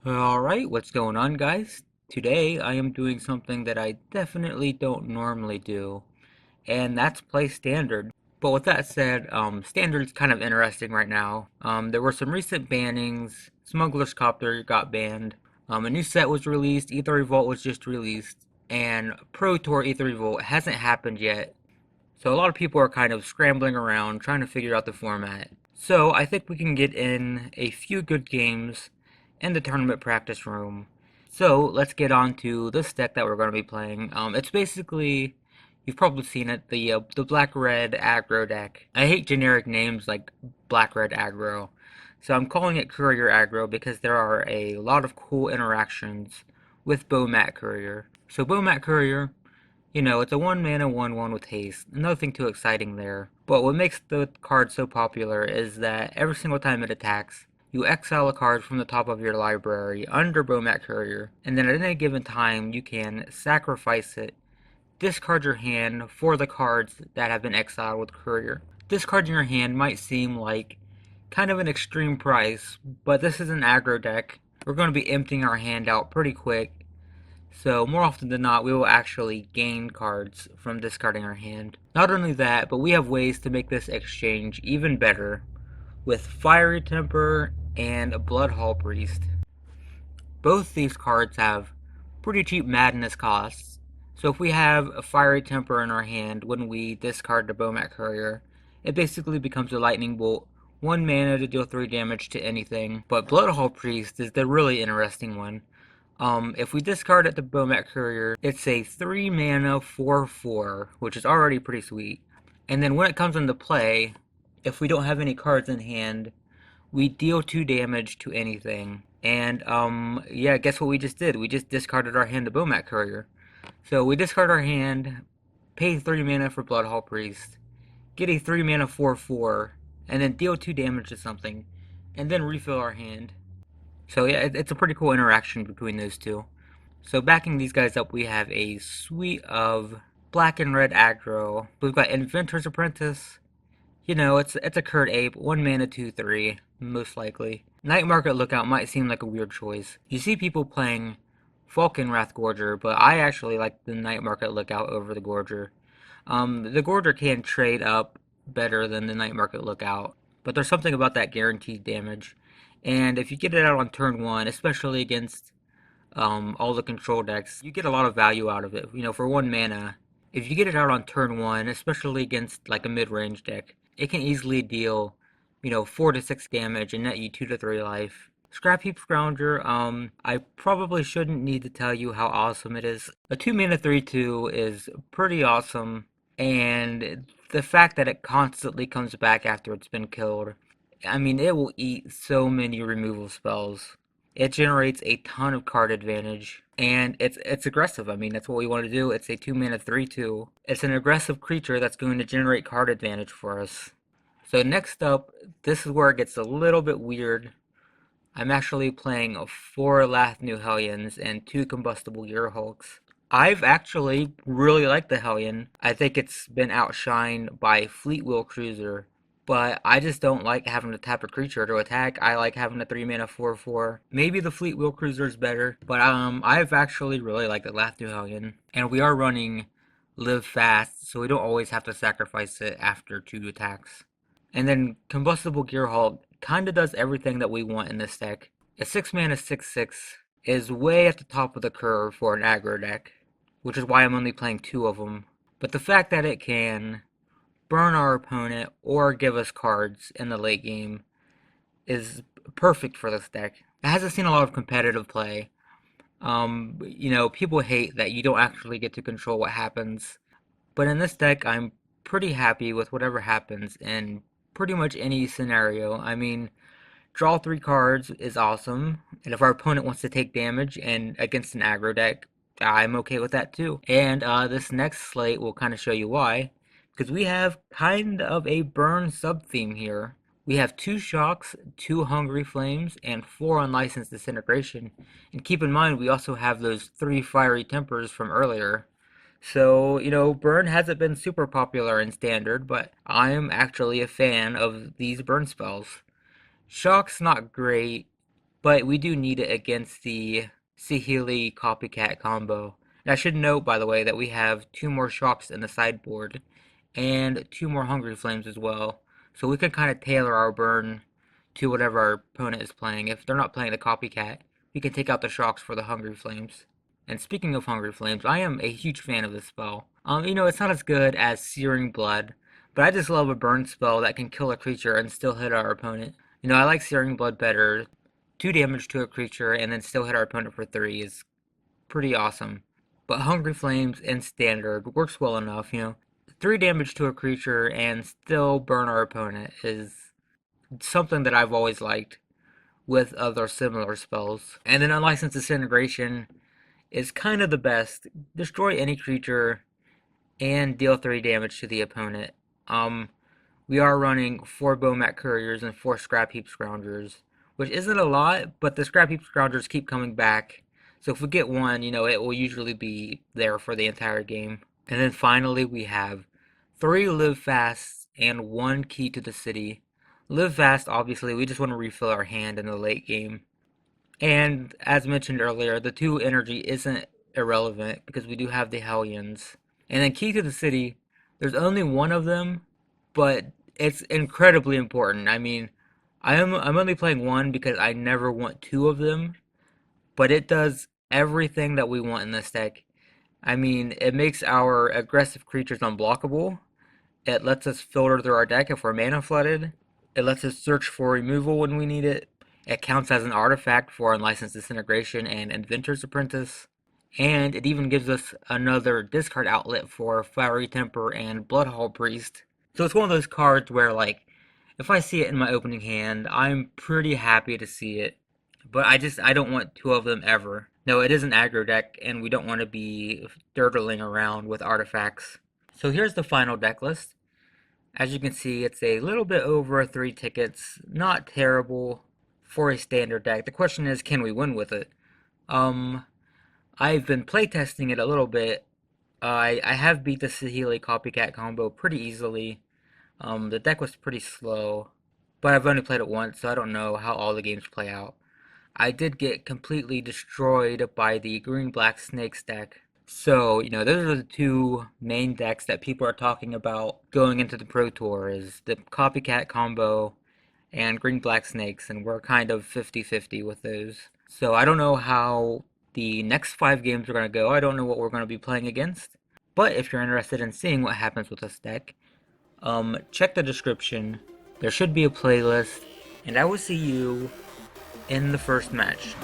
Alright, what's going on, guys? Today I am doing something that I definitely don't normally do, and that's play Standard. But with that said, Standard's kind of interesting right now. There were some recent bannings. Smuggler's Copter got banned. A new set was released, Ether Revolt was just released, and Pro Tour Ether Revolt hasn't happened yet. So a lot of people are kind of scrambling around trying to figure out the format. So I think we can get in a few good games in the tournament practice room. So let's get on to this deck that we're going to be playing. It's basically, you've probably seen it, the black-red aggro deck. I hate generic names like black-red aggro. So I'm calling it Courier aggro because there are a lot of cool interactions with Bomat Courier. So Bomat Courier, it's a 1 mana 1/1 with haste. Nothing too exciting there. But what makes the card so popular is that every single time it attacks, you exile a card from the top of your library under Bomat Courier, and then at any given time you can sacrifice it, discard your hand for the cards that have been exiled with Courier. Discarding your hand might seem like kind of an extreme price, but this is an aggro deck. We're going to be emptying our hand out pretty quick, so more often than not, we will actually gain cards from discarding our hand. Not only that, but we have ways to make this exchange even better with Fiery Temper and Bloodhall Priest. Both these cards have pretty cheap madness costs. So if we have a Fiery Temper in our hand when we discard the Bomat Courier, it basically becomes a Lightning Bolt, 1 mana to deal 3 damage to anything. But Bloodhall Priest is the really interesting one. If we discard it to Bomat Courier, it's a 3 mana 4/4, which is already pretty sweet. And then when it comes into play, if we don't have any cards in hand, we deal 2 damage to anything. And, yeah, guess what we just did? We just discarded our hand to Bomat Courier. So we discard our hand, pay 3 mana for Bloodhall Priest, get a 3 mana 4/4, and then deal 2 damage to something, and then refill our hand. So yeah, it's a pretty cool interaction between those two. So backing these guys up, we have a suite of black and red aggro. We've got Inventor's Apprentice. It's a Kurt Ape, 1 mana 2/3, most likely. Night Market Lookout might seem like a weird choice. You see people playing Falcon Wrath Gorger, but I actually like the Night Market Lookout over the Gorger. The Gorger can trade up better than the Night Market Lookout, but there's something about that guaranteed damage. And if you get it out on turn 1, especially against all the control decks, you get a lot of value out of it. For 1 mana, if you get it out on turn 1, especially against like a mid-range deck, it can easily deal, 4 to 6 damage and net you 2 to 3 life. Scrap Heap Scrounger, I probably shouldn't need to tell you how awesome it is. A 2 mana 3/2 is pretty awesome, and the fact that it constantly comes back after it's been killed, I mean, it will eat so many removal spells. It generates a ton of card advantage, and it's aggressive. I mean, that's what we want to do. It's a 2 mana 3/2. It's an aggressive creature that's going to generate card advantage for us. So next up, this is where it gets a little bit weird. I'm actually playing 4 Lathnu Hellions and 2 Combustible Gearhulks. I've actually really liked the Hellion. I think it's been outshined by Fleetwheel Cruiser, but I just don't like having to tap a creature to attack. I like having a 3 mana 4/4. Maybe the Fleetwheel Cruiser is better, but I've actually really liked the Lathnu Hellion. And we are running Live Fast, so we don't always have to sacrifice it after 2 attacks. And then Combustible Gearhulk kinda does everything that we want in this deck. A 6 mana 6/6 is way at the top of the curve for an aggro deck, which is why I'm only playing 2 of them. But the fact that it can burn our opponent or give us cards in the late game is perfect for this deck. It hasn't seen a lot of competitive play. People hate that you don't actually get to control what happens. But in this deck, I'm pretty happy with whatever happens in pretty much any scenario. I mean, draw 3 cards is awesome, and if our opponent wants to take damage and against an aggro deck, I'm okay with that too. And this next slate will kind of show you why, because we have kind of a burn sub-theme here. We have 2 Shocks, 2 Hungry Flames, and 4 Unlicensed Disintegration. And keep in mind, we also have those 3 Fiery Tempers from earlier. So, burn hasn't been super popular in Standard, but I'm actually a fan of these burn spells. Shock's not great but we do need it against the Sihili Copycat combo. And I should note, by the way, that we have two more shocks in the sideboard and two more Hungry Flames as well. So we can kind of tailor our burn to whatever our opponent is playing. If they're not playing the Copycat, we can take out the shocks for the Hungry Flames. And speaking of Hungry Flames, I am a huge fan of this spell. It's not as good as Searing Blood, but I just love a burn spell that can kill a creature and still hit our opponent. I like Searing Blood better. 2 damage to a creature and then still hit our opponent for 3 is pretty awesome. But Hungry Flames in Standard works well enough. 3 damage to a creature and still burn our opponent is something that I've always liked with other similar spells. And then Unlicensed Disintegration is kind of the best. Destroy any creature and deal 3 damage to the opponent. We are running 4 Bomat Couriers and 4 Scrap Heap Scroungers, which isn't a lot, but the Scrap Heap Scroungers keep coming back. So if we get one, it will usually be there for the entire game. And then finally, we have 3 Live Fasts and 1 Key to the City. Live Fast, obviously, we just want to refill our hand in the late game. And as mentioned earlier, the 2 energy isn't irrelevant because we do have the Hellions. And then Key to the City, there's only one of them, but it's incredibly important. I'm only playing one because I never want 2 of them, but it does everything that we want in this deck. It makes our aggressive creatures unblockable. It lets us filter through our deck if we're mana flooded. It lets us search for removal when we need it. It counts as an artifact for Unlicensed Disintegration and Inventor's Apprentice. And it even gives us another discard outlet for Flowery Temper and Bloodhall Priest. So it's one of those cards where, like, if I see it in my opening hand, I'm pretty happy to see it. But I don't want 2 of them ever. No, it is an aggro deck, and we don't want to be dirtling around with artifacts. So here's the final deck list. As you can see, it's a little bit over 3 tickets. Not terrible for a standard deck. The question is, can we win with it? I've been playtesting it a little bit. I have beat the Sahili Copycat combo pretty easily. The deck was pretty slow, but I've only played it once, so I don't know how all the games play out. I did get completely destroyed by the Green-Black Snakes deck. So, those are the 2 main decks that people are talking about going into the Pro Tour, is the Copycat combo and Green-Black Snakes, and we're kind of 50-50 with those. So I don't know how the next 5 games are going to go. I don't know what we're going to be playing against. But if you're interested in seeing what happens with this deck, check the description. There should be a playlist, and I will see you in the first match.